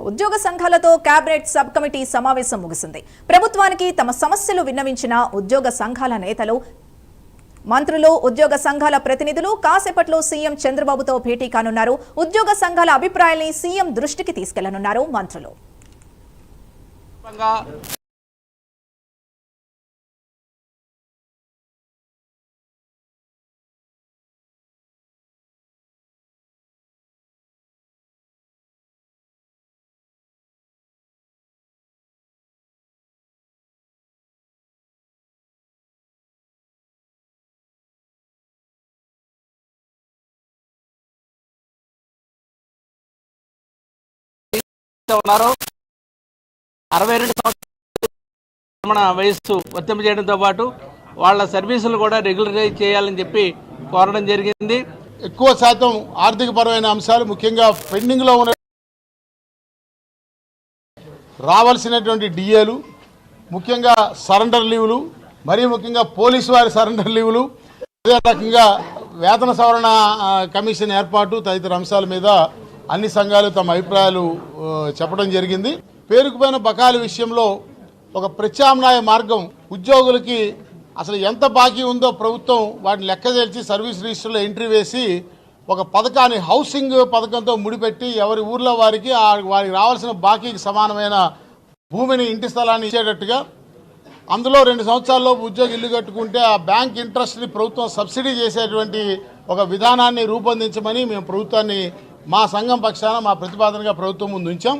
ఉద్యోగ సంఘాలతో cabinet sub committee సమావేశం ముగిసింది. ప్రభుత్వానికి తమ సమస్యలు విన్నవించిన ఉద్యోగ సంఘాల నేతలు, మంత్రులు, ఉద్యోగ సంఘాల ప్రతినిధులు కాసేపట్లో సీఎం చంద్రబాబుతో భేటీ కానున్నారు. ఉద్యోగ సంఘాల అభిప్రాయాల్ని సీఎం దృష్టికి తీసుకెళ్లనున్నారు మంత్రులు. ఉన్నారు 62 సంవత్సరాల వయస్సు వర్తింపజేయడంతో పాటు వాళ్ళ సర్వీసులు కూడా రెగ్యులరైజ్ చేయాలని చెప్పి కోరడం జరిగింది. ఎక్కువ శాతం ఆర్థికపరమైన అంశాలు, ముఖ్యంగా పెండింగ్ లో ఉన్న రావాల్సినటువంటి డిఏలు, ముఖ్యంగా సరెండర్ లీవులు, మరీ ముఖ్యంగా పోలీసు వారి సరెండర్ లీవులు, అదే రకంగా వేతన సవరణ కమిషన్ ఏర్పాటు తదితర అంశాల మీద అన్ని సంఘాలు తమ అభిప్రాయాలు చెప్పడం జరిగింది. పేరుకుపోయిన బకాయిల విషయంలో ఒక ప్రత్యామ్నాయ మార్గం, ఉద్యోగులకి అసలు ఎంత బాకీ ఉందో ప్రభుత్వం వాటిని లెక్క తెల్చి సర్వీస్ రిజిస్టర్లో ఎంట్రీ వేసి ఒక పథకాన్ని హౌసింగ్ పథకంతో ముడిపెట్టి ఎవరి ఊర్లో వారికి రావాల్సిన బాకీకి సమానమైన భూమిని, ఇంటి స్థలాన్ని ఇచ్చేటట్టుగా, అందులో 2 సంవత్సరాల్లో ఉద్యోగి ఇల్లు కట్టుకుంటే ఆ బ్యాంక్ ఇంట్రెస్ట్ని ప్రభుత్వం సబ్సిడీ చేసేటువంటి ఒక విధానాన్ని రూపొందించమని మేము ప్రభుత్వాన్ని, మా సంఘం పక్షాన మా ప్రతిపాదనగా ప్రభుత్వం ముందు ఉంచాం.